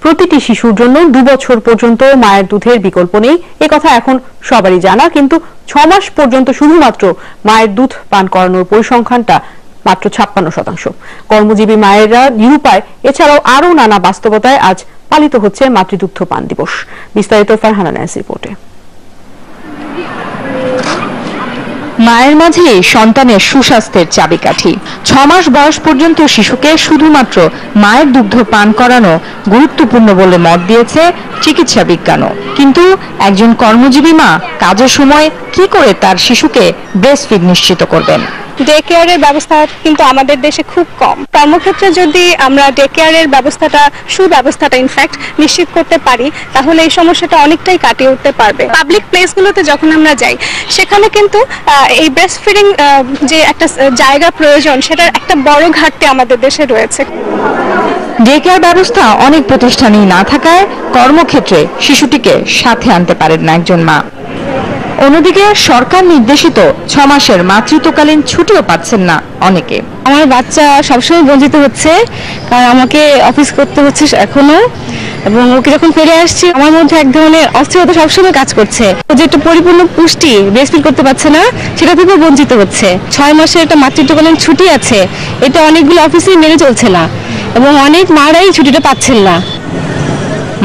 প্রতিটি শিশুর জন্য 2 বছর পর্যন্ত মায়ের দুধের বিকল্প নেই, একথা এখন সবারই জানা। কিন্তু 6 মাস পর্যন্ত শুধুমাত্র মায়ের দুধ পান করানোর পরিসংখ্যানটা মাত্র 56%। কর্মজীবী মায়েরা নিরুপায়, এছাড়াও আরও নানা বাস্তবতায় আজ পালিত হচ্ছে মাতৃদুগ্ধ পান দিবস। বিস্তারিত ফারহানা নাসির রিপোর্টে। মায়ের মাঝে সন্তানের সুস্বাস্থ্যের চাবিকাঠি। 6 মাস বয়স পর্যন্ত শিশুকে শুধুমাত্র মায়ের দুগ্ধ পান করানো গুরুত্বপূর্ণ বলে মত দিয়েছে চিকিৎসা বিজ্ঞানও। কিন্তু একজন কর্মজীবী মা কাজের সময় কি করে তার শিশুকে ব্রেস্ট ফিড নিশ্চিত করবেন? ডে কেয়ারের ব্যবস্থা কিন্তু আমাদের দেশে খুব কম। কর্মক্ষেত্রে যদি আমরা ডে কেয়ারের সুব্যবস্থাটা ইনফ্যাক্ট নিশ্চিত করতে পারি, তাহলে এই সমস্যাটা অনেকটাই কাটিয়ে উঠতে পারবে। পাবলিক প্লেসগুলোতে যখন আমরা যাই, সেখানে কিন্তু এই ব্রেস্ট ফিডিং যে একটা জায়গা প্রয়োজন, সেটার একটা বড় ঘাটতি আমাদের দেশে রয়েছে। ডে কেয়ার ব্যবস্থা অনেক প্রতিষ্ঠানেই না থাকায় কর্মক্ষেত্রে শিশুটিকে সাথে আনতে পারেন না একজন মা। অন্যদিকে সরকার নির্দেশিত 6 মাসের মাতৃত্বকালীন ছুটিও পাচ্ছেন না অনেকে। আমার বাচ্চা সবসময় বঞ্চিত হচ্ছে, কারণ আমাকে অফিস করতে হচ্ছে এখনো, এবং ওকে যখন ফিরে আসছি আমার মধ্যে এক ধরনের অস্থিরতা সবসময় কাজ করছে। ও যে একটা পরিপূর্ণ পুষ্টি ব্রেস্ট ফিড করতে পারছে না, সেটা থেকেও বঞ্চিত হচ্ছে। 6 মাসের একটা মাতৃত্বকালীন ছুটি আছে, এটা অনেকগুলো অফিসেই মেনে চলছে না, এবং অনেক মারাই ছুটিটা পাচ্ছেন না।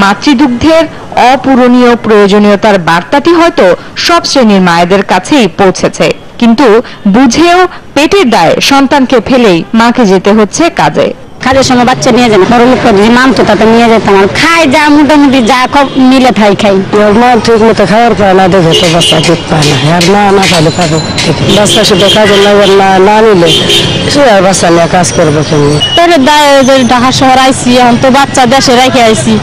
মাতৃদুগ্ধের অপূরণীয় প্রয়োজনীয়তার বার্তাটি হয়তো সব শ্রেণীর মায়েদের কাছেই পৌঁছেছে, কিন্তু বুঝেও পেটের দায়ে সন্তানকে ফেলেই মাকে যেতে হচ্ছে কাজে। কাজের সময় বাচ্চা নিয়ে যান, বড় লোক যদি মানতো তাতে নিয়ে যেতাম। আর খাই যা মোটামুটি যা মিলে খাই মা ঠিক মতো খাওয়ার পায় না, দেখে তো বাচ্চা ঠিক পায় না। আর না পাইলে পাবো বাচ্চা শুধু কাজে না নিলে সে আর বাচ্চা নিয়ে কাজ করবো কেমনি? পেটের দায়ে ঢাকা শহর আইসি, এখন তো বাচ্চা দেশে রেখে আইসি।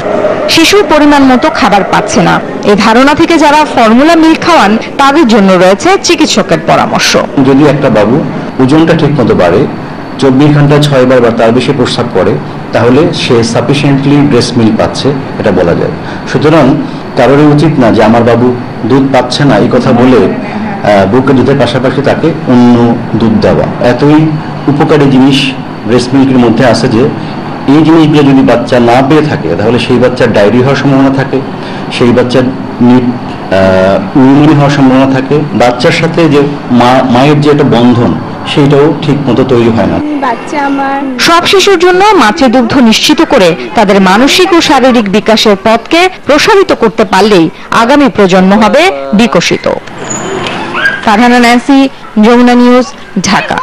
শিশু পরিমাণ মতো খাবার পাচ্ছে না, এই ধারণা থেকে যারা ফর্মুলা মিল্ক খাওয়ান তাদের জন্য রয়েছে চিকিৎসকের পরামর্শ। যদি একটা বাবু ওজনটা ঠিক মতো বাড়ে, 24 ঘন্টায় 6 বার বা তার বেশি প্রস্রাব করে, তাহলে সে সাফিসিয়েন্টলি ব্রেস্ট মিল্ক পাচ্ছে, এটা বলা যায়। সুতরাং কারোরই উচিত না যে আমার বাবু দুধ পাচ্ছে না এই কথা বলে বুকের দুধের পাশাপাশি তাকে অন্য দুধ দেওয়া। এতই উপকারী জিনিস ব্রেস্ট মিল্কের মধ্যে আছে যে এই জিনিসগুলো যদি বাচ্চা না পেয়ে থাকে, তাহলে সেই বাচ্চার ডায়রিয়া হওয়ার সম্ভাবনা থাকে, সেই বাচ্চার নিউমোনিয়া হওয়ার সম্ভাবনা থাকে। বাচ্চার সাথে যে মায়ের যে একটা বন্ধন, সেটাও ঠিক মতো তৈরি হয় না। সব শিশুর জন্য মাতৃদুগ্ধ নিশ্চিত করে তাদের মানসিক ও শারীরিক বিকাশের পথকে প্রসারিত করতে পারলেই আগামী প্রজন্ম হবে বিকশিত। ফারহানা নাসি, যমুনা নিউজ, ঢাকা।